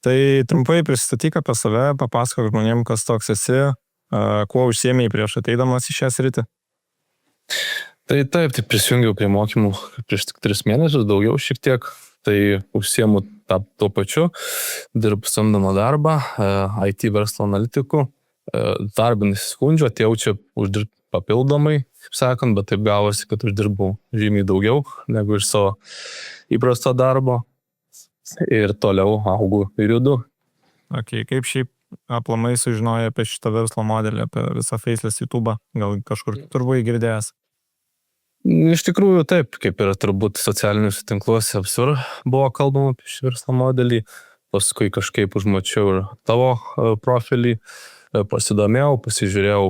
Tai trumpai pristatyk apie save, papasakok žmonėm, kas toks esi, kuo užsiėmei prieš ateidamas į šią sritį. Tai taip, prisijungiau prie mokymų prieš tik 3 mėnesius, daugiau šiek tiek, tai užsiemu tuo pačiu, dirbu samdomą darbą, IT verslo analitiku, darbą nesiskundžiu, atėjau čia uždirbti papildomai, kaip sakant, bet taip gavosi, kad uždirbau žymiai daugiau negu iš savo įprasto darbo ir toliau augu ir judu. Okay, kaip šiaip aplamai sužinojai apie šitą verslo modelį, apie visą Faceless YouTube, gal kažkur kitur buvai girdėjęs? Iš tikrųjų taip, kaip ir turbūt socialiniuose tinkluose visur buvo kalbama apie šį verslo modelį, paskui kažkaip užmačiau ir tavo profilį, pasidomėjau, pasižiūrėjau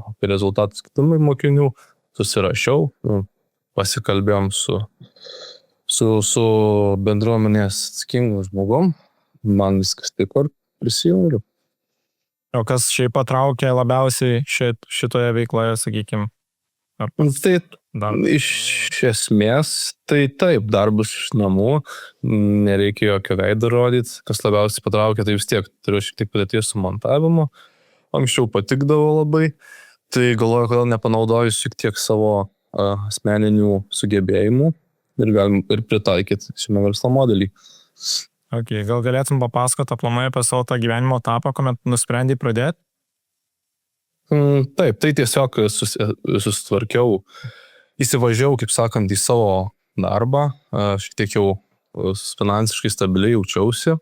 apie rezultatus kitų mokinių, susirašiau, pasikalbėjom su bendruomenės atsakingu žmogum, man viskas tiko ir prisijungiu. O kas šiaip patraukė labiausiai šitoje veikloje, sakykime? Tai iš esmės, tai taip, darbas iš namų, nereikia jokio veido rodyti, kas labiausiai patraukė, tai vis tiek turiu šiek tiek patirties su montavimu, anksčiau patikdavo labai, tai galvoju, kodėl nepanaudoju šiek tiek savo asmeninių sugebėjimų ir galim ir pritaikyti šiame verslo modelį. Okay, gal galėtum papasakoti aplamai apie savo tą gyvenimo etapą, kuomet nusprendei pradėti? Taip, tai tiesiog susitvarkiau, įsivažiavau, kaip sakant, į savo darbą, šiek tiek jau finansiškai stabiliai jaučiausi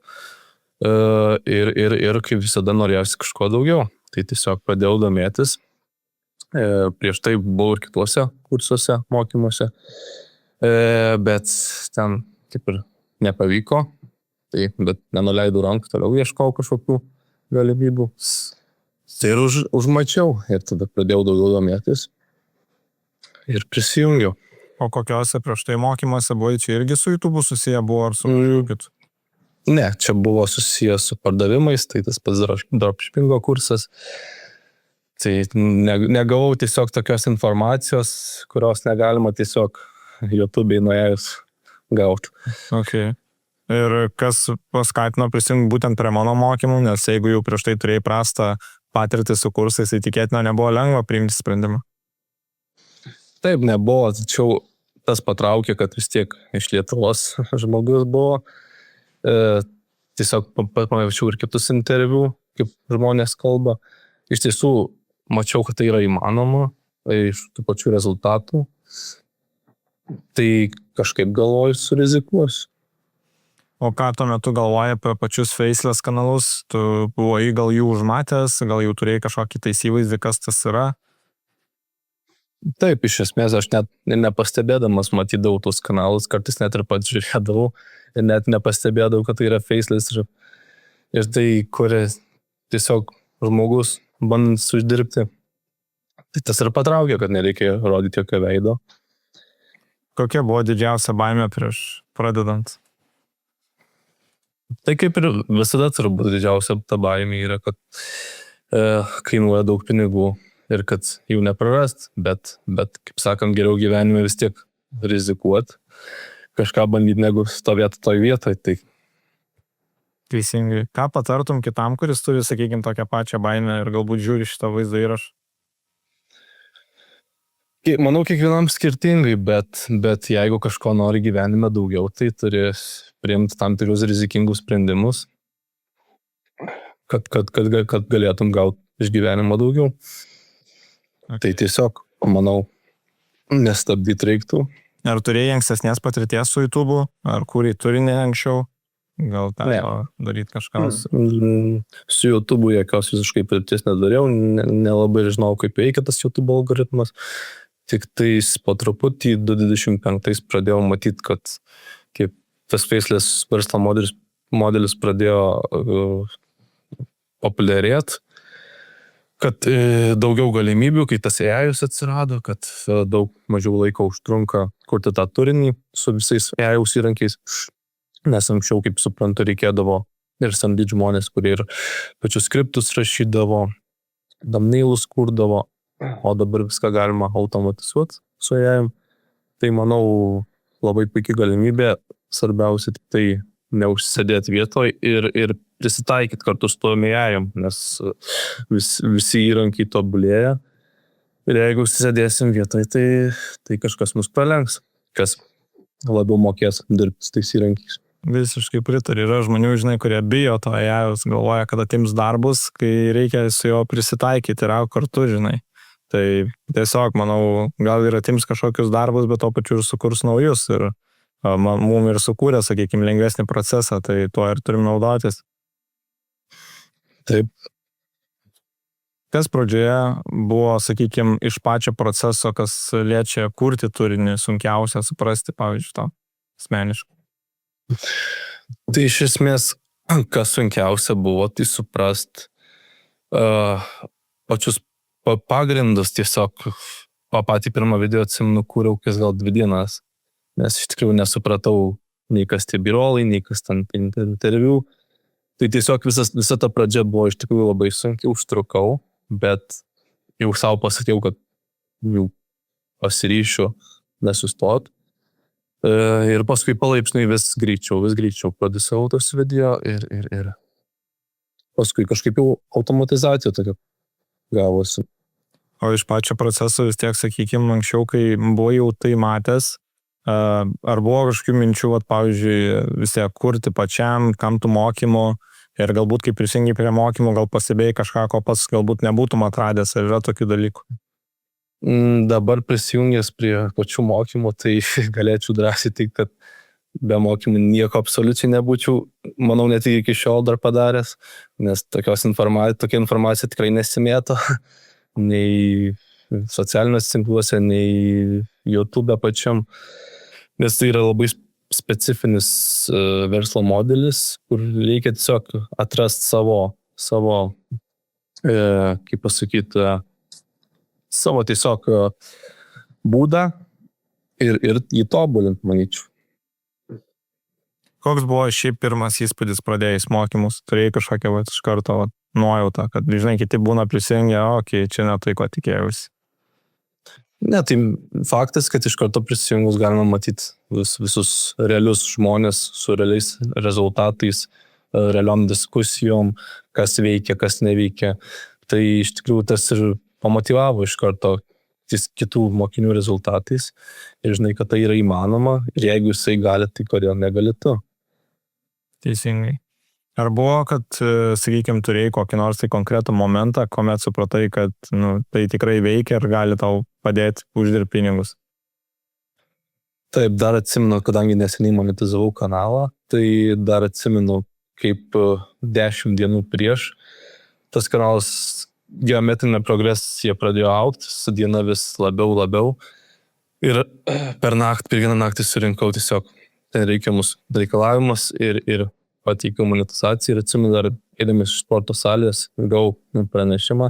ir kaip visada norėjusi kažko daugiau. Tai tiesiog pradėjau domėtis, prieš tai buvau ir kituose kursuose, mokymuose, bet ten kaip ir nepavyko, bet nenuleidau rankų, toliau ieškau kažkokių galimybių. Tai ir užmačiau ir tada pradėjau daugiau domėtis ir prisijungiau. O kokiuose prieš tai mokymuose buvai, čia irgi su YouTube susiję buvo ar su kitu? Ne, čia buvo susijęs su pardavimais, tai tas pats dropshippingo kursas. Tai negavau tiesiog tokios informacijos, kurios negalima tiesiog YouTube'ai nuėjus gauti. Okay. Ir kas paskatino prisijungti būtent prie mano mokymų, nes jeigu jau prieš tai turėjai prastą patirtį su kursais, tai tikėtina nebuvo lengva priimti sprendimą. Taip, nebuvo, tačiau tas patraukė, kad vis tiek iš Lietuvos žmogus buvo. Tiesiog pamačiau ir kitus interviu, kaip žmonės kalba. Iš tiesų, mačiau, kad tai yra įmanoma, iš tų pačių rezultatų. Tai kažkaip galvoju surizikuosiu. O ką tuo metu galvoji apie pačius Faceless kanalus? Tu buvai gal jų užmatęs, gal jau turėjai kažkokį tais įvaizdį, kas tas yra? Taip, iš esmės aš net nepastebėdamas matydavau tus kanalus, kartais net ir pats žiūrėdavau ir net nepastebėdavau, kad tai yra Faceless ir tai, kuria tiesiog žmogus bandant uždirbti. Tai tas ir patraukė, kad nereikia rodyti jokio veido. Kokia buvo didžiausia baimė prieš pradedant? Tai kaip ir visada turbūt didžiausia ta baimė yra, kad kainuoja daug pinigų ir kad jų neprarast, bet kaip sakant, geriau gyvenime vis tiek rizikuoti, kažką bandyti negu stovėti toj vietoj. Tai... Teisingai. Ką patartum kitam, kuris turi, sakykime, tokią pačią baimę ir galbūt žiūri šitą vaizdą įrašą? Manau, kiekvienam skirtingai, bet jeigu kažko nori gyvenime daugiau, tai turi priimti tam tikrus rizikingus sprendimus, kad galėtum gauti iš gyvenimo daugiau. Okay. Tai tiesiog, manau, nestabdyti reiktų. Ar turėjai ankstesnės patirties su YouTube, ar kūrei turinį anksčiau? Gal teko daryti kažką? Su YouTube jokios visiškai patirties nedariau, nelabai žinau, kaip veikia tas YouTube algoritmas. Tik tais po truputį 2025 pradėjau matyti, kad kaip tas Faceless verslo modelis pradėjo populiarėti, kad daugiau galimybių, kai tas AI-us atsirado, kad daug mažiau laiko užtrunka kurti tą turinį su visais AI-us įrankiais, nes anksčiau, kaip suprantu, reikėdavo ir samdyti žmonės, kurie ir pačius skriptus rašydavo, thumbnailus kurdavo, o dabar viską galima automatizuoti su AI. Tai manau labai puikia galimybė, svarbiausia tik tai neužsėdėti vietoj ir prisitaikyti kartu su tom AI, nes visi įrankiai tobulėja. Ir jeigu sėdėsim vietoj, tai kažkas mus pralenks, kas labiau mokės dirbti su tais įrankiais. Visiškai pritariu. Yra žmonių, žinai, kurie bijo to AI, galvoja, kad atims darbus, kai reikia su jo prisitaikyti ir kartu, žinai. Tai tiesiog, manau, gal ir atims kažkokius darbus, bet to pačiu ir sukurs naujus. Ir mum ir sukūrė, sakykime, lengvesnį procesą, tai tuo ir turim naudotis. Taip. Kas pradžioje buvo, sakykime, iš pačio proceso, kas liečia kurti turinį, sunkiausia suprasti, pavyzdžiui, to asmeniškai? Tai iš esmės, kas sunkiausia buvo, tai suprast pačius pagrindus tiesiog. Patį pirmą video atsimenu kūriau kas gal 2 dienas, nes iš tikrųjų nesupratau nei kas tie birolai, nei kas ten interviu. Tai tiesiog visa ta pradžia buvo iš tikrųjų labai sunkiai, užtrukau, bet jau savo pasakiau, kad jau pasiryšiu nesustot. Ir paskui palaipsniui vis greičiau pradėsiau tos video ir paskui kažkaip jau automatizacija tokia gavosi. O iš pačio proceso vis tiek, sakykime, anksčiau, kai buvo jau tai matęs, ar buvo kažkokių minčių, pavyzdžiui, vis tiek kurti pačiam, kam tų mokymų ir galbūt kaip prisijungi prie mokymų, gal pasibėjai kažką, ko pats galbūt nebūtum atradęs, ar yra tokių dalykų? Dabar prisijungęs prie pačių mokymų, tai galėčiau drąsiai teikti, kad be mokymų nieko absoliučiai nebūčiau, manau, net iki šiol dar padaręs, nes tokia informacija tikrai nesimėto, nei socialiniuose tinkluose, nei YouTube pačiam, nes tai yra labai specifinis verslo modelis, kur reikia tiesiog atrasti savo kaip pasakyti, savo tiesiog būdą ir jį tobulinti, manyčiau. Koks buvo šiaip pirmas įspūdis pradėjus mokymus? Turėjai kažkokią iš karto nuojautą, kad, žinai, kiti būna prisijungę, čia ne tai, ko tikėjausi. Ne, tai faktas, kad iš karto prisijungus galima matyti visus realius žmonės su realiais rezultatais, realiom diskusijom, kas veikia, kas neveikia. Tai iš tikrųjų tas ir pamotivavo iš karto kitų mokinių rezultatais ir žinai, kad tai yra įmanoma ir jeigu jisai gali, tai kodėl negali tu. Teisingai. Ar buvo, kad, sakykime, turėjai kokį nors tai konkretų momentą, kuomet supratai, kad tai tikrai veikia ir gali tau padėti uždirbti pinigus? Taip, dar atsimenu, kadangi neseniai monetizavau kanalą, tai dar atsimenu, kaip 10 dienų prieš tas kanalas geometrinė progresija pradėjo augti, su diena vis labiau ir per vieną naktį surinkau tiesiog ten reikiamus reikalavimus ir pateikiau monetizaciją ir atsimenu dar eidamas iš sporto salės gavau pranešimą,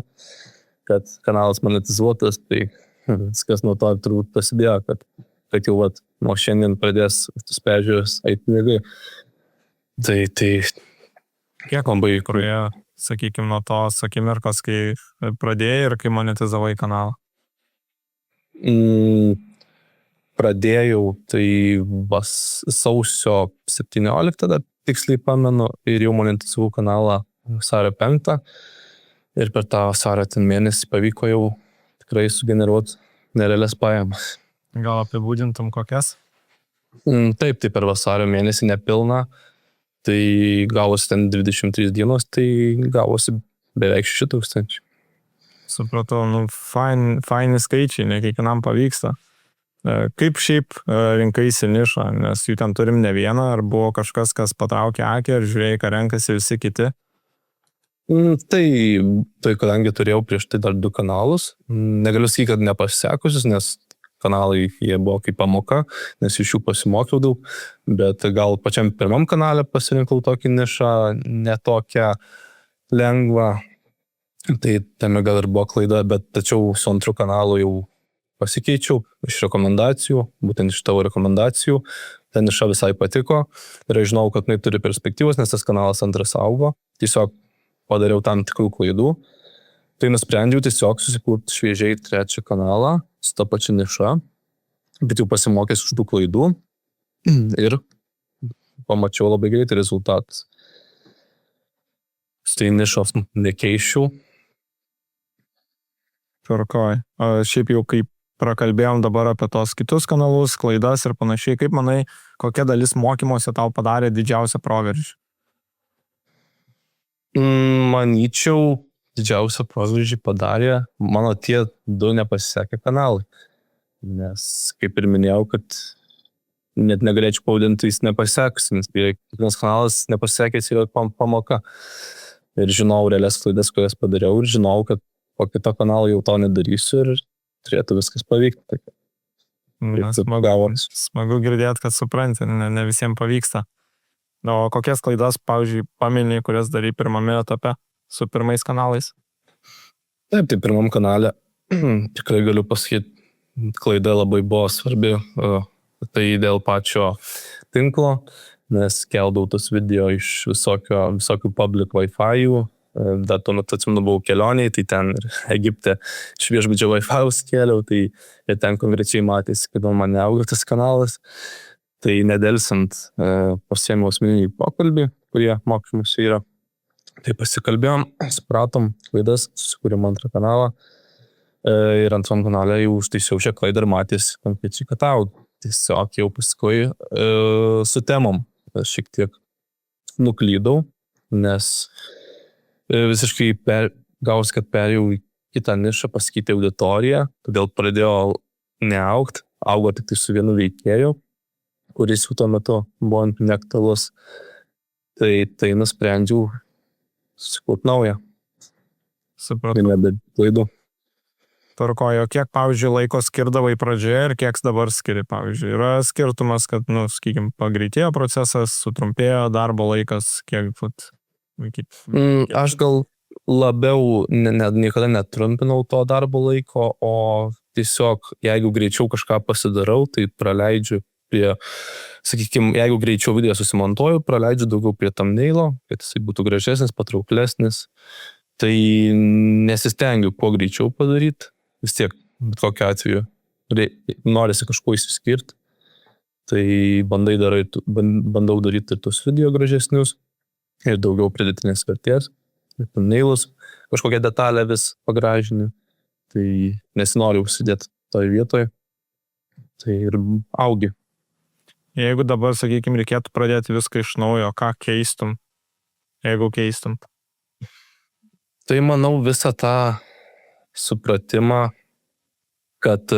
kad kanalas monetizuotas, tai viskas nuo to turbūt prasidėjo, kad jau nuo šiandien pradės tos peržiūros eiti pinigai. Tai kiek labai praėjo, sakykime, nuo tos akimirkos, kai pradėjai ir kai monetizavai kanalą? Pradėjau, tai sausio 17, dar tiksliai pamenu, ir jau monetizavau kanalą vasario 5. Ir per tą vasario mėnesį pavyko jau tikrai sugeneruoti nerealias pajamas. Gal apibūdintum kokias? Taip, tai per vasario mėnesį nepilną. Tai gavosi ten 23 dienos, tai gavosi beveik 6,000. Supratau, faini skaičiai, ne kiekvienam pavyksta. Kaip šiaip rinkaisi nišą, nes jų ten turim ne vieną, ar buvo kažkas, kas patraukė akį, ar žiūrėjai, ką renkasi visi kiti? Tai kadangi turėjau prieš tai dar 2 kanalus, negaliu sakyti, kad nepasisekusius, nes kanalai jie buvo kaip pamoka, nes iš jų pasimokiau daug, bet gal pačiam pirmam kanale pasirinkau tokį nišą, netokią lengvą, tai tame gal ir buvo klaida, bet tačiau su antru kanalu jau pasikeičiau iš rekomendacijų, būtent iš tavo rekomendacijų, ta niša visai patiko ir aš žinau, kad jinai turi perspektyvos, nes tas kanalas antras augo, tiesiog padariau tam tikrų klaidų, tai nusprendžiau tiesiog susikurti šviežiai 3 kanalą su ta pačia niša, bet jau pasimokęs už tų klaidų ir pamačiau labai greitai rezultatus. tai nišos nekeiščiau. Tvarkoj. Šiaip jau kaip prakalbėjom dabar apie tos kitus kanalus, klaidas ir panašiai, kaip manai, kokia dalis mokymuose tau padarė didžiausią proveržį? Manyčiau, didžiausią proveržį padarė mano tie 2 nepasisekę kanalai. Nes, kaip ir minėjau, kad net negalėčiau pavadinti jis nepasisekusi, nes kiekvienas kanalas nepasisekęs yra pamoka. Ir žinau realias klaidas, kurias padariau, ir žinau, kad po kito kanalo jau to nedarysiu ir turėtų viskas pavykti. Smagu girdėti, kad supranti, ne visiems pavyksta. O kokias klaidas, pavyzdžiui, pamini, kurias darai pirmame etape su pirmais kanalais? Taip, tai pirmam kanale tikrai galiu pasakyti, klaida labai buvo svarbi. Tai dėl pačio tinklo, nes keldavau tos video iš visokių public Wi-Fi-ų. Dar tuo metu atsimenu buvau kelioniai, tai ten ir Egipte iš viešbučio Wi-Fi kėliau, tai ir ten konkrečiai matėsi, kad man neauga tas kanalas. Tai nedelsant pasiėmiau asmeninį pokalbį, kurie mokymuose yra. Tai pasikalbėjom, supratom klaidas, susikūrėm antrą kanalą. Ir antram kanale jau užtaisiau šią klaidą ir matėsi konkrečiai, kad auga. Tiesiog jau paskui su temom aš šiek tiek nuklydau, nes visiškai gaus, kad perėjau į kitą nišą, pasikeitė auditoriją, todėl pradėjau neaugt, augo tik tai su vienu veikėju, kuris jau tuo metu buvo neaktualus. Tai nusprendžiau susikurti naują. Supratau. Nedaryti klaidų. Tvarkojo, kiek, pavyzdžiui, laiko skirdavai pradžioje ir kiek dabar skiri, pavyzdžiui. Yra skirtumas, kad, sakykime, pagreitėjo procesas, sutrumpėjo darbo laikas, kiek, Aš gal labiau niekada netrumpinau to darbo laiko, o tiesiog, jeigu greičiau kažką pasidarau, tai praleidžiu prie, sakykime, jeigu greičiau video susimontuoju, praleidžiu daugiau prie thumbnailo, kad jisai būtų gražesnis, patrauklesnis. Tai nesistengiu kuo greičiau padaryti. Vis tiek, bet kokiu atveju, norisi kažkuo įsiskirti. Tai bandau daryti ir tos video gražesnius, ir daugiau pridėtinės vertės, ir thumbnailus, kažkokią detalę vis pagražini. Tai nesinoriu užsidėti toje vietoje. Tai ir augi. Jeigu dabar, sakykime, reikėtų pradėti viską iš naujo, ką keistum, jeigu keistum? Tai manau visą tą supratimą, kad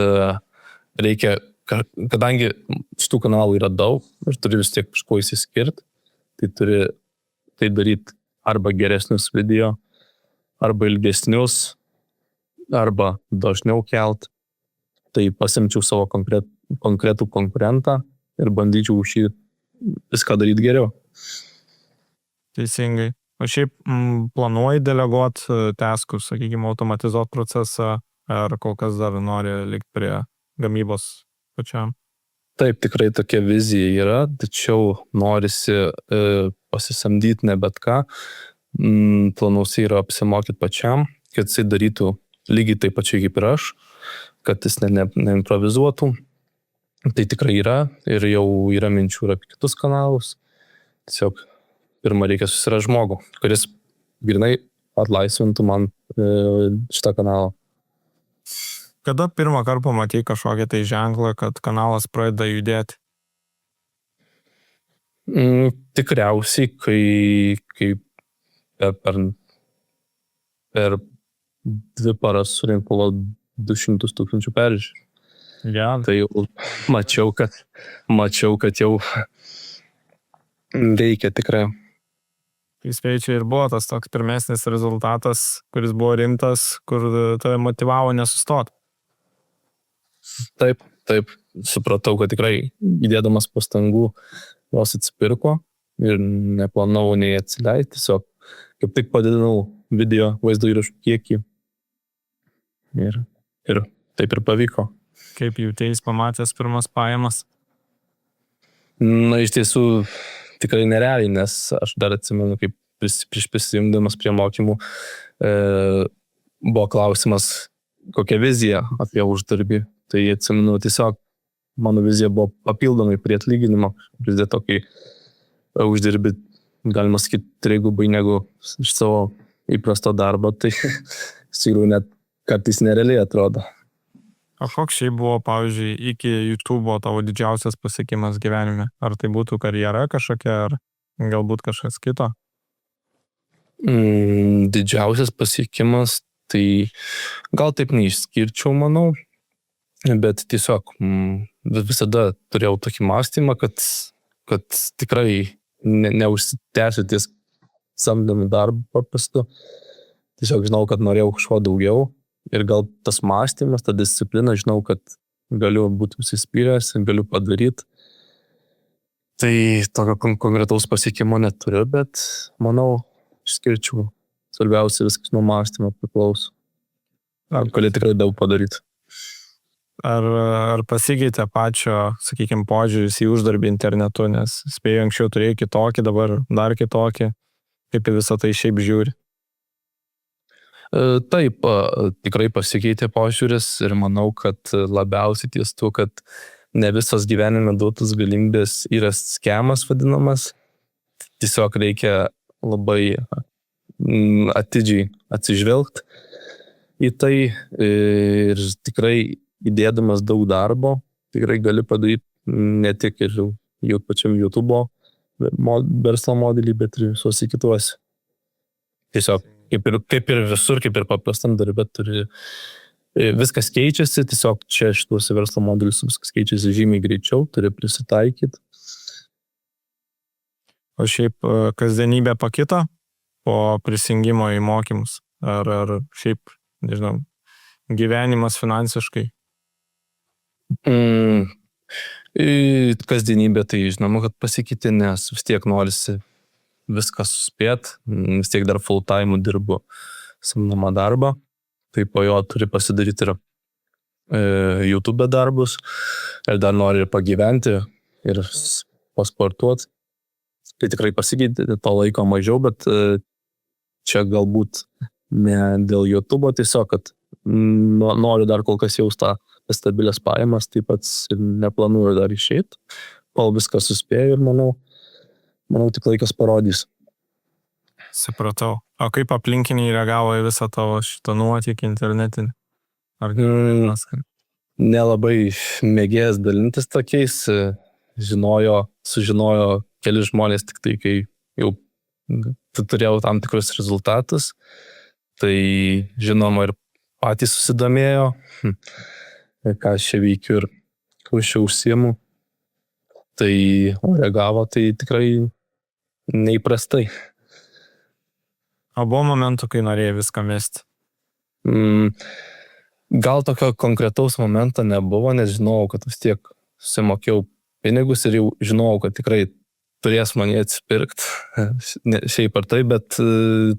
reikia, kadangi šitų kanalų yra daug ir turi vis tiek kažko įsiskirti, tai turi tai daryti arba geresnius video, arba ilgesnius, arba dažniau kelt. Tai pasimčiau savo konkretų konkurentą ir bandyčiau šį viską daryti geriau. Teisingai. O šiaip planuoji deleguoti taskus, sakykime, automatizuoti procesą, ar kol kas dar nori likti prie gamybos pačiam? Taip, tikrai tokia vizija yra, tačiau norisi pasisamdyti ne bet ką. Planuose yra apsimokyti pačiam, kad jisai darytų lygiai taip pačiai kaip ir aš, kad jis neimprovizuotų. Tai tikrai yra ir jau yra minčių ir apie kitus kanalus. Tiesiog pirmą reikia susirasti žmogų, kuris grinai atlaisvintų man šitą kanalą. Kada pirmą kartą pamatei kažkokią tai ženklą, kad kanalas pradeda judėti? Tikriausiai, kai per 2 paras surinkau 200 000 peržiūrų. Ja. Tai jau mačiau, kad jau veikia tikrai. Tai spėčiau ir buvo tas toks pirmesnis rezultatas, kuris buvo rimtas, kur tave motyvavo nesustoti. Taip, supratau, kad tikrai įdėdamas pastangų jos atsipirko ir neplanavau nei atsileisti, tiesiog kaip tik padidinau video vaizdo įrašų kiekį ir taip ir pavyko. Kaip jauteis pamatęs pirmas pajamas? Na, iš tiesų tikrai nerealiai, nes aš dar atsimenu, kaip prieš prisijungdamas prie mokymų buvo klausimas, kokia vizija apie uždarbį. Tai atsimenu, tiesiog mano vizija buvo papildomai prie atlyginimo, pridėti tokį uždirbį galima sakyti, trigubai negu iš savo įprasto darbo, tai iš tikrųjų net kartais nerealiai atrodo. O koks šiaip buvo, pavyzdžiui, iki YouTube'o tavo didžiausias pasiekimas gyvenime? Ar tai būtų karjera kažkokia, ar galbūt kažkas kito? Didžiausias pasiekimas, tai gal taip neišskirčiau, manau, bet tiesiog visada turėjau tokį mąstymą, kad tikrai neužsitęsiu ties samdomu darbu paprastu. Tiesiog žinau, kad norėjau kažko daugiau ir gal tas mąstymas, ta disciplina, žinau, kad galiu būti užsispyręs, galiu padaryti. Tai tokio konkretaus pasiekimo neturiu, bet manau, išskirčiau. Svarbiausia, viskas nuo mąstymo priklauso. Gali tikrai daug padaryti. Ar pasikeitė pačio, sakykime, požiūris į uždarbį internetu, nes spėjau anksčiau turėjau kitokį, dabar dar kitokį, kaip į visą tai šiaip žiūri? Taip, tikrai pasikeitė požiūris ir manau, kad labiausiai ties tuo, kad ne visos gyvenime duotus galimybės yra skemas vadinamas. Tiesiog reikia labai atidžiai atsižvelgti į tai ir tikrai įdėdamas daug darbo, tikrai gali padaryti ne tik ir jau pačiam YouTube'o verslo modelį, bet ir visuose kituose. Tiesiog kaip ir visur, kaip ir paprastam darbe turi viskas keičiasi, tiesiog čia šituose verslo modeliuose viskas keičiasi žymiai greičiau, turi prisitaikyti. O šiaip kasdienybė pakito po prisijungimo į mokymus? Ar šiaip, nežinau, gyvenimas finansiškai? Kasdienybė tai žinoma, kad pasikeitė, nes vis tiek norisi viską suspėt, vis tiek dar full time dirbu samdomą darbą, tai po jo turi pasidaryti ir YouTube darbus, ir dar nori ir pagyventi, ir pasportuoti. Tai tikrai pasikeitė, to laiko mažiau, bet čia galbūt ne dėl YouTube, tiesiog, kad noriu dar kol kas jaust tą stabilias pajamas, taip pat ir neplanuoju dar išeiti, kol viską suspėju ir manau, tik laikas parodys. Supratau. O kaip aplinkiniai reagavo į visą tavo šitą nuotykį internetinį? Ar nelabai mėgėjęs dalintis tokiais, sužinojo keli žmonės tik tai, kai jau turėjau tam tikrus rezultatus, tai žinoma ir patys susidomėjo, ką aš čia veikiu ir kuo aš čia užsiimu. Tai reagavo tai tikrai neįprastai. O buvo momentų, kai norėjai viską mesti? Gal tokio konkretaus momento nebuvo, nes žinojau, kad vis tiek susimokėjau pinigus ir jau žinojau, kad tikrai turės mane atsipirkti, šiaip ar tai, bet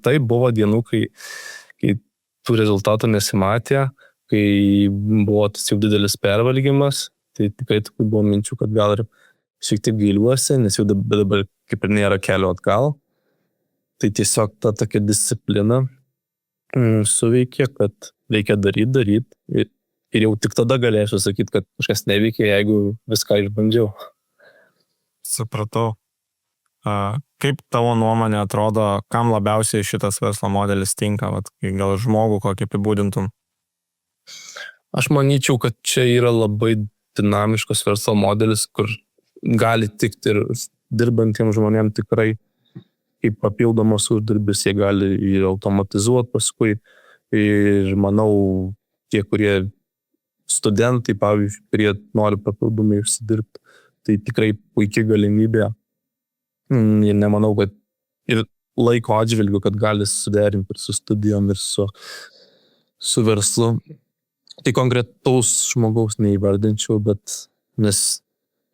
tai buvo dienų, kai tų rezultatų nesimatė, kai buvo tas jau didelis pervalgymas, tai tikrai tokių buvo minčių, kad gal ir šiek tiek gailiuosi, nes jau dabar kaip ir nėra kelio atgal. Tai tiesiog ta tokia disciplina suveikė, kad reikia daryti ir jau tik tada galėsiu sakyti, kad kažkas neveikia, jeigu viską išbandžiau. Supratau. Kaip tavo nuomonė atrodo, kam labiausiai šitas verslo modelis tinka? Gal žmogų kokį apibūdintum? Aš manyčiau, kad čia yra labai dinamiškas verslo modelis, kur gali tikti ir dirbantiems žmonėms tikrai kaip papildomas uždarbis, jie gali ir automatizuoti paskui. Ir manau, tie, kurie studentai, pavyzdžiui, kurie nori papildomai užsidirbti, tai tikrai puikia galimybė. Ir nemanau, kad ir laiko atžvilgiu, kad gali suderinti ir su studijom, ir su verslu. Tai konkretaus žmogaus neįvardinčiau, bet nes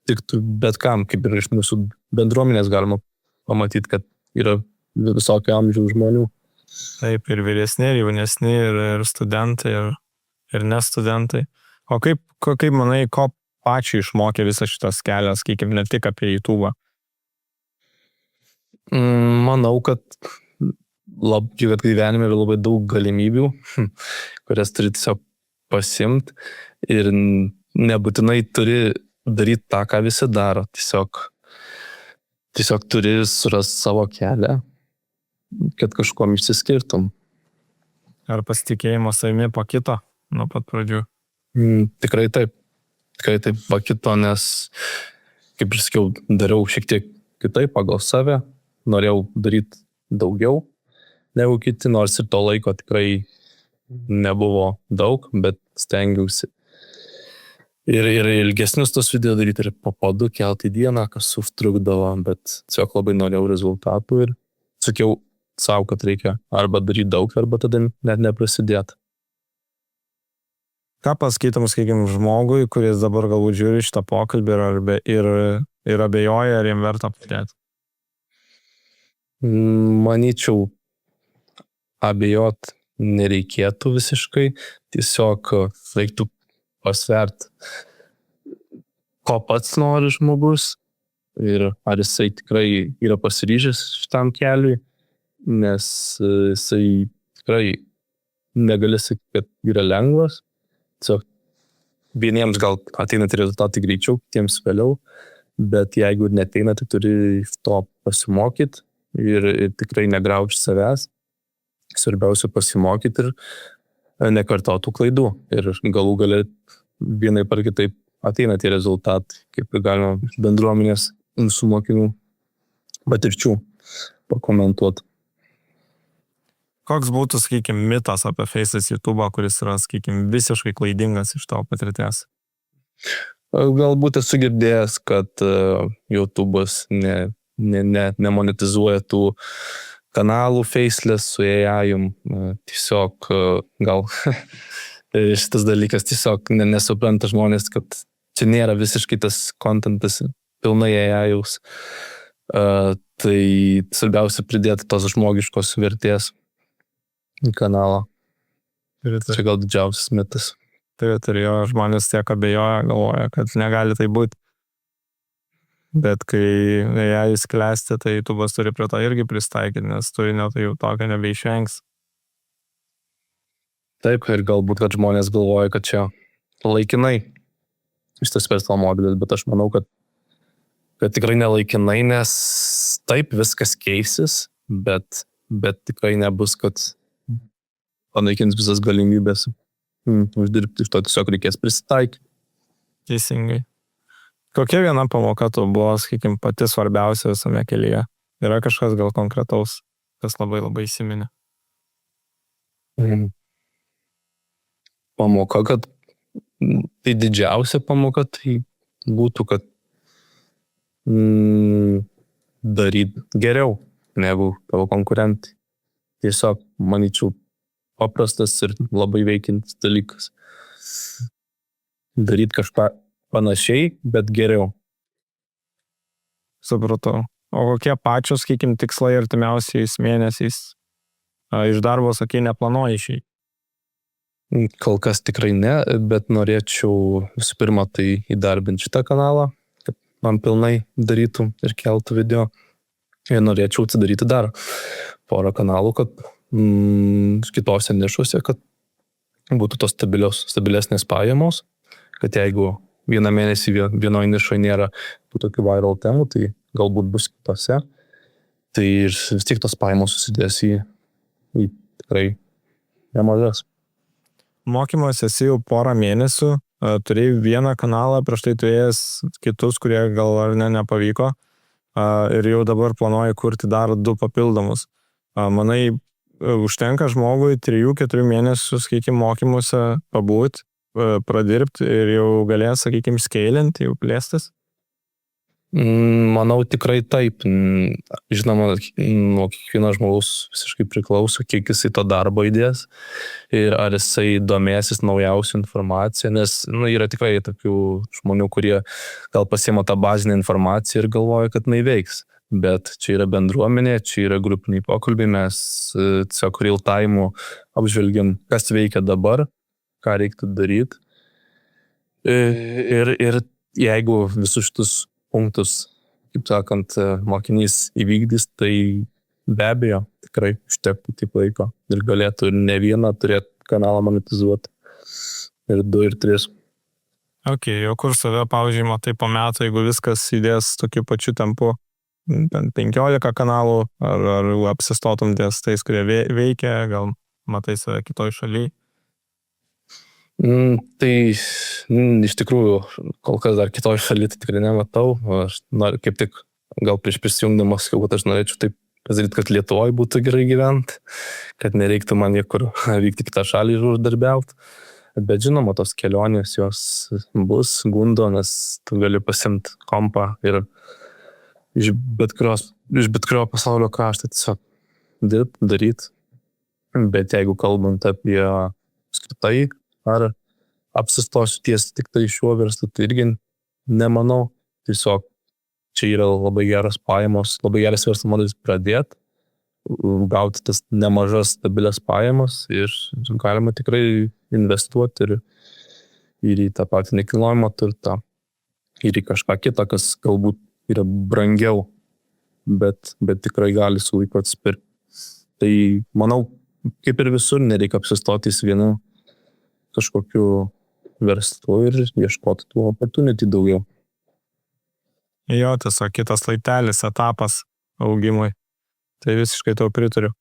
tiktų bet kam, kaip ir iš mūsų bendruomenės galima pamatyti, kad yra visokio amžiaus žmonių. Taip, ir vyresni, ir jaunesni, ir studentai, ir nestudentai. O kaip manai, ko pačiai išmokė visas šitas kelias, kaip ne tik apie YouTube? Manau, kad gyvenime yra labai daug galimybių, kurias turi tiesiog pasimti ir nebūtinai turi daryti tą, ką visi daro. Tiesiog tiesiog turi surasti savo kelią, kad kažkom išsiskirtum. Ar pasitikėjimo savimi pakito nuo pat pradžių? Tikrai taip pakito, nes, kaip ir sakiau, dariau šiek tiek kitaip pagal save, norėjau daryti daugiau negu kiti, nors ir to laiko tikrai nebuvo daug, bet stengiausi. Ir ilgesnius tos video daryti, ir po 2 kelti dieną, kas užtrukdavo, bet tiesiog labai norėjau rezultatų ir sakiau savo, kad reikia arba daryti daug, arba tada net neprasidėti. Ką pasakytum, sakykime, žmogui, kuris dabar galbūt žiūri šitą pokalbį ir abejoja, ar jam verta padėti? Manyčiau, abejot nereikėtų visiškai, tiesiog reiktų pasvert, ko pats nori žmogus ir ar jisai tikrai yra pasiryžęs šitam keliui, nes jisai tikrai negali sakyti, kad yra lengvas. Tiesiog vieniems gal ateina rezultatai greičiau, kitiems vėliau, bet jeigu neteina, tai turi iš to pasimokyti ir tikrai negraužti savęs. Svarbiausia pasimokyti ir nekartotų klaidų. Ir galų gale vienaip ar kitaip ateina tie rezultatai, kaip ir galima iš bendruomenės su mokinių patirčių pakomentuoti. Koks būtų, sakykime, mitas apie Faceless YouTube, kuris yra, sakykime, visiškai klaidingas iš tavo patirties? Galbūt esu girdėjęs, kad YouTube'as nemonetizuoja tų kanalų Faceless su AI-um. Tiesiog gal šitas dalykas tiesiog nesupranta žmonės, kad čia nėra visiškai tas kontentas pilnai AI-us. Tai svarbiausia pridėti tos žmogiškos vertės į kanalą. Čia gal didžiausias mitas. Tai jo žmonės tiek abejoja, galvoja, kad negali tai būti. Bet kai AI klesti, tai YouTube'as turi prie to irgi pristaikyti, nes turinio tai jau tokio nebeišvengs. Taip, ir galbūt, kad žmonės galvoja, kad čia laikinai šitas verslo modelis, bet aš manau, kad tikrai nelaikinai, nes taip viskas keisis, bet tikrai nebus, kad panaikins visas galimybės uždirbti, iš to tiesiog reikės prisitaikyti. Teisingai. Kokia viena pamoka tu buvo, sakykime, pati svarbiausia visame kelyje? Yra kažkas gal konkretaus, kas labai įsiminė? Pamoka, kad tai didžiausia pamoka, tai būtų, kad daryti geriau negu tavo konkurentai. Tiesiog, manyčiau, paprastas ir labai veikiantis dalykas. Daryti kažką panašiai, bet geriau. Supratau. O kokie pačios, sakykime, tikslai artimiausiais mėnesiais? Iš darbo, sakai, neplanuoji išeiti? Kol kas tikrai ne, bet norėčiau visų pirma tai įdarbinti šitą kanalą, kad man pilnai darytų ir keltų video. Ir norėčiau atsidaryti dar porą kanalų, kad kitose nišose, kad būtų tos stabilesnės pajamos, kad jeigu vieną mėnesį vienoje nišoje nėra tokių viral temų, tai galbūt bus kitose. Tai ir vis tiek tos pajamos susidės į tikrai nemažas. Mokymuose esi jau porą mėnesių, turėjai vieną kanalą, prieš tai turėjęs kitus, kurie gal ar nepavyko, ir jau dabar planuoji kurti dar 2 papildomus. Manai, užtenka žmogui 3-4 mėnesių, sakykime, mokymuose pabūt, pradirbti ir jau galės, sakykime, skeilinti, jau plėstis? Manau, tikrai taip. Žinoma, nuo kiekvieno žmogaus visiškai priklauso, kiek jisai to darbo įdės ir ar jisai domėsis naujausią informaciją, nes yra tikrai tokių žmonių, kurie gal pasiima tą bazinę informaciją ir galvoja, kad jinai veiks. Bet čia yra bendruomenė, čia yra grupiniai pokalbiai, mes tiesiog real time apžvelgiam, kas veikia dabar, ką reiktų daryti. Ir jeigu visus šitus punktus, kaip sakant, mokinys įvykdys, tai be abejo tikrai užtektų tik laiko ir galėtų ir ne vieną turėti kanalą monetizuoti, ir 2, ir 3. Ok, jau kur save, pavyzdžiui, matai po metų, jeigu viskas įdės tokiu pačiu tempu, ten 15 kanalų, ar apsistotum ties tais, kurie veikia, gal matai save kitoj šaly? Tai iš tikrųjų, kol kas dar kitoj šaly tai tikrai nematau. Aš noriu kaip tik, gal prieš prisijungdamas, kad aš norėčiau taip pasidaryti, kad Lietuvoje būtų gerai gyventi, kad nereiktų man niekur vykti kitą šalį ir uždarbiauti. Bet žinoma, tos kelionės jos bus gundo, nes tu gali pasimti kompą ir iš bet kurio pasaulio krašto tiesiog dirbti, daryti. Bet jeigu kalbant apie skirtai, ar apsistosiu ties tik tai šiuo verslu, tai irgi nemanau. Tiesiog čia yra labai geras pajamos, labai geras verslo modelis pradėti, gauti tas nemažas stabilias pajamas ir galima tikrai investuoti ir į tą patį nekilnojamą turtą, ir į kažką kitą, kas galbūt yra brangiau, bet tikrai gali su laiku atsipirkti. Tai manau, kaip ir visur, nereikia apsistoti į vienu kažkokiu verslu ir ieškoti tų opportunity daugiau. Jo, tiesiog kitas laitelis, etapas augimui. Tai visiškai tau pritariu.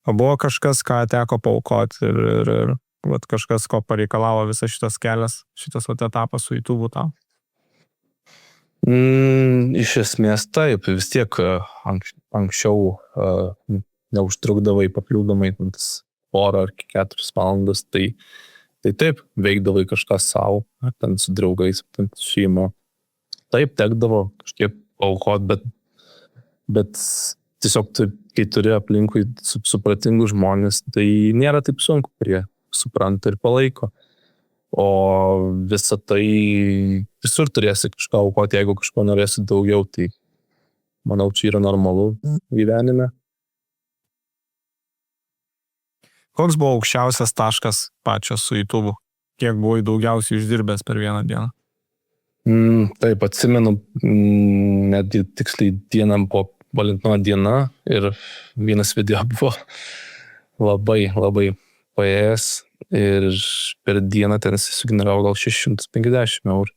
O buvo kažkas, ką teko paaukoti ir vat, kažkas, ko pareikalavo visas šitas kelias, šitas vat, etapas su YouTube tau? Iš esmės taip, vis tiek anksčiau neužtrukdavai papildomai porą ar 4 valandas, tai taip, veikdavai kažką savo, ar ten su draugais, ten šeima. Taip, tekdavo kažkiek paaukoti, bet tiesiog kai turi aplinkui supratingų žmonės, tai nėra taip sunku, kurie supranta ir palaiko. O visą tai visur turėsi kažką aukoti, jeigu kažko norėsi daugiau, tai manau, čia yra normalu gyvenime. Koks buvo aukščiausias taškas pačio su YouTube? Kiek buvai daugiausiai uždirbęs per vieną dieną? Taip, atsimenu, netgi tiksliai dieną po Valentino diena ir vienas video buvo labai paėjęs ir per dieną ten sugeneravo gal 650 eurų.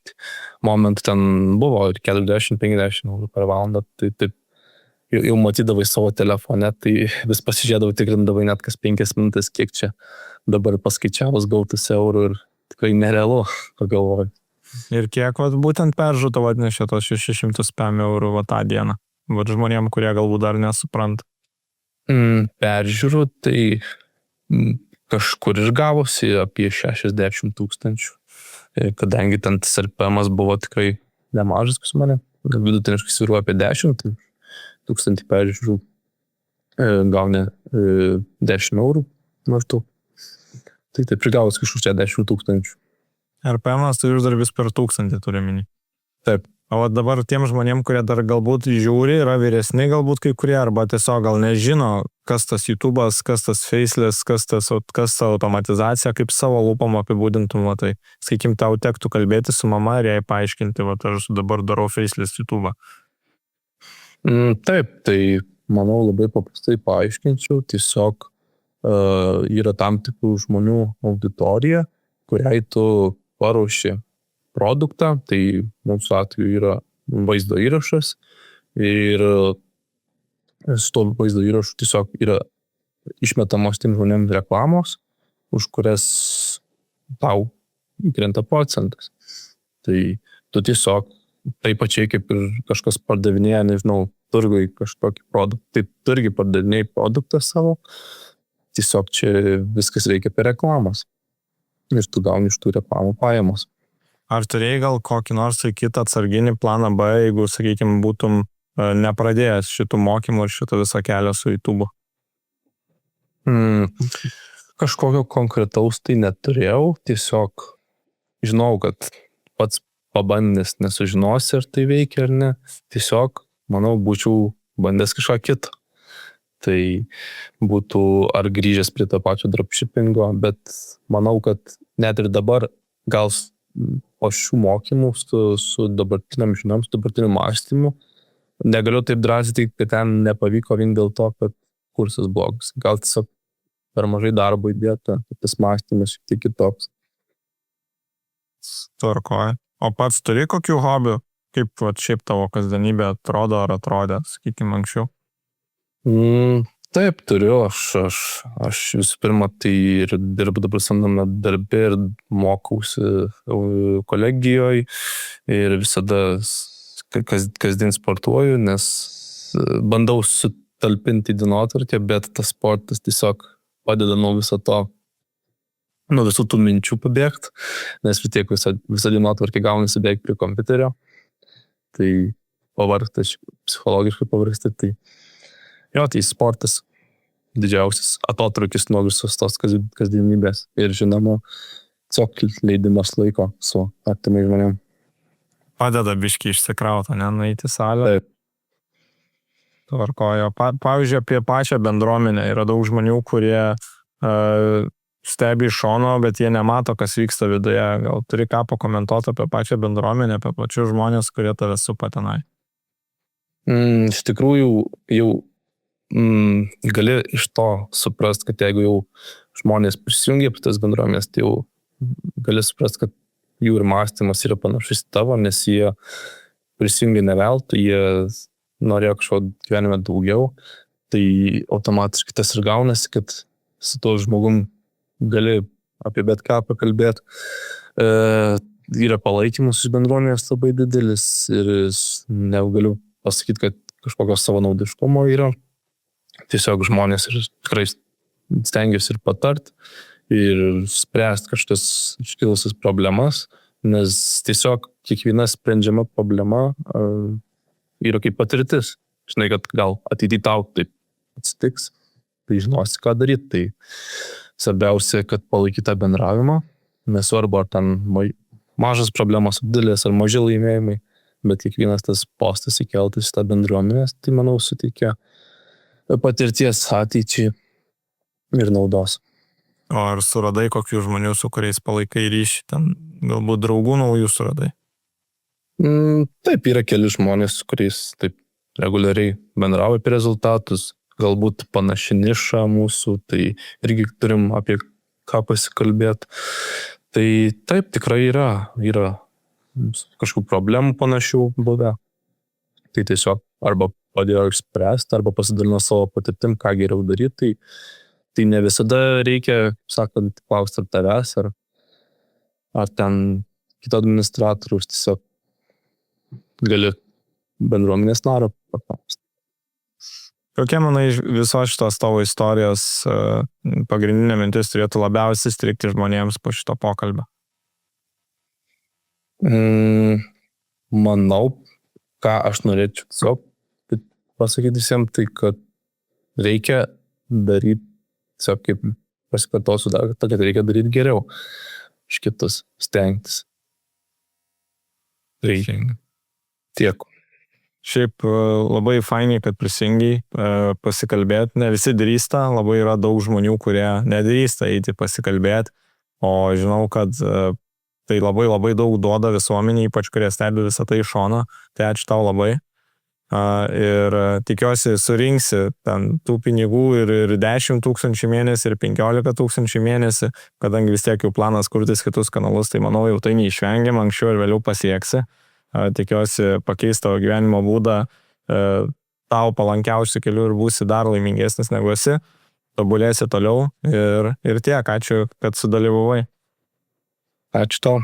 Momentų ten buvo ir 40-50 eurų per valandą, tai taip jau matydavai savo telefone, tai vis pasižiūrėdavai, tikrindavai net kas 5 minutės, kiek čia dabar paskaičiavus gautus eurų ir tikrai nerealu, pagalvoju. Ir kiek būtent peržūto atnešė tos 600 eurų tą dieną? Žmonėm, kurie galbūt dar nesupranta. Peržiūrų, tai kažkur išgavosi apie 60 000. Kadangi ten RPM buvo tikrai nemažas pas mane, vidutiniškai svyruoja apie 10 000 peržiūrų, gauni 10 eurų maždaug. Tai taip prigavus kažkur 60 000. RPM-as tai uždarbis per 1000 turi minį. Taip. O dabar tiem žmonėm, kurie dar galbūt žiūri, yra vyresni galbūt kai kurie, arba tiesiog gal nežino, kas tas YouTube'as, kas tas Faceless, kas ta automatizacija, kaip savo lūpom apibūdintum, tai sakykim, tau tektų kalbėti su mama ir jai paaiškinti, aš dabar darau Faceless YouTube'ą. Taip, tai manau labai paprastai paaiškinčiau, tiesiog yra tam tikrų žmonių auditorija, kuriai tu paruoši produktą, tai mūsų atveju yra vaizdo įrašas ir su to vaizdo įrašu tiesiog yra išmetamos tiem žmonėms reklamos, už kurias tau krenta procentas. Tai tu tiesiog taip pačiai kaip ir kažkas pardavinėja, nežinau, turgui kažkokį produktą, tai tu irgi pardavinėjai produktą savo, tiesiog čia viskas reikia per reklamas ir tu gauni iš tų reklamų pajamos. Ar turėjai gal kokį nors kitą atsarginį planą B, jeigu, sakykime, būtum nepradėjęs šitų mokymų ir šito visą kelią su YouTube? Kažkokio konkretaus tai neturėjau, tiesiog žinau, kad pats pabandęs nesužinosi, ar tai veikia ar ne. Tiesiog, manau, būčiau bandęs kažką kitą. Tai būtų ar grįžęs prie to pačio dropshippingo, bet manau, kad net ir dabar gal po šių mokymų su dabartiniam žiniom, su dabartiniu mąstymu, negaliu taip drąsiai, kad ten nepavyko vien dėl to, kad kursas blogas. Gal tiesiog per mažai darbo įdėta, tas mąstymas šiek tiek kitoks. Tvarkoja. O pats turi kokių hobių? Kaip vat, šiaip tavo kasdienybė atrodo ar atrodė, sakykime, anksčiau? Taip, turiu. Aš visų pirma, tai ir dirbu dabar samdomame darbe ir mokausi kolegijoje ir visada kasdien sportuoju, nes bandau sutalpinti dienotvarkę, bet tas sportas tiesiog padeda nuo viso to, nuo visų tų minčių pabėgti, nes vis tiek visa dienotvarkė gaunasi beveik prie kompiuterio. Tai pavargta, psichologiškai pavargsta, tai jo, tai sportas didžiausias atotrūkis nuo visos tos kasdienybės ir žinoma, tiesiog leidimas laiko su artimai žmonėm. Padeda biškį išsikrauti, ne, nueiti į salę. Taip. Tvarkojo. Pavyzdžiui, apie pačią bendruomenę yra daug žmonių, kurie stebi iš šono, bet jie nemato, kas vyksta viduje. Gal turi ką pakomentuoti apie pačią bendruomenę, apie pačius žmonės, kurie tave supa tenai? Iš tikrųjų, jau gali iš to suprast, kad jeigu jau žmonės prisijungia prie tas bendruomenės, tai jau gali suprast, kad jų ir mąstymas yra panašus į tavo, nes jie prisijungia ne veltui, jie norėjo kažko gyvenime daugiau, tai automatiškai tas ir gaunasi, kad su to žmogum gali apie bet ką pakalbėti. Yra palaikymas iš bendruomenės labai didelis ir negaliu pasakyti, kad kažkokio savanaudiškumo yra. Tiesiog žmonės ir tikrai stengiasi ir patart ir spręsti kažkas iškilusias problemas, nes tiesiog kiekviena sprendžiama problema yra kaip patirtis. Žinai, kad gal ateityje tau taip atsitiks, tai žinosi, ką daryti. Tai svarbiausia, kad palaikyt tą bendravimą, nesvarbu, ar ten mažas problemos, didelės ar maži laimėjimai, bet kiekvienas tas postas įkeltas į tą bendruomenės, tai manau suteikia patirties ateičiai ir naudos. O ar suradai kokių žmonių, su kuriais palaikai ryšį, ten galbūt draugų naujų suradai? Taip, yra keli žmonės, su kuriais taip reguliariai bendrauja apie rezultatus, galbūt panaši niša mūsų, tai irgi turim apie ką pasikalbėti. Tai taip, tikrai yra kažkokių problemų panašių buvę. Tai tiesiog arba padėjo išspręsti, arba pasidalino savo patirtim, ką geriau daryti. Tai ne visada reikia, sakant, klausti ar tavęs, ar ten kito administratoriaus, tiesiog gali bendruomenės nario paklausti. Kokia, manai, visos šitos tavo istorijos pagrindinė mintis turėtų labiausiai strikti žmonėms po šito pokalbio? Manau, ką aš norėčiau tiesiog pasakyti visiems, tai kad reikia daryti, tiesiog kaip pasikartosiu dar, kad reikia daryti geriau iš kitus, stengtis. Reikia. Tiek. Šiaip labai fainiai, kad prisijungiai pasikalbėti. Ne visi drįsta, labai yra daug žmonių, kurie nedrįsta eiti pasikalbėti, o žinau, kad tai labai daug duoda visuomeniai, ypač kurie stebi visą tai iš šono. Tai ačiū tau labai. Ir tikiuosi surinksi ten tų pinigų ir 10 000 mėnesį, ir 15 000 mėnesį, kadangi vis tiek jau planas kurtis kitus kanalus, tai manau jau tai neišvengiam, anksčiau ir vėliau pasieksi. Tikiuosi pakeisti tavo gyvenimo būdą tau palankiausių kelių ir būsi dar laimingesnis negu esi, tobulėsi toliau ir tiek, ačiū, kad sudalyvavai. Ačiū tau.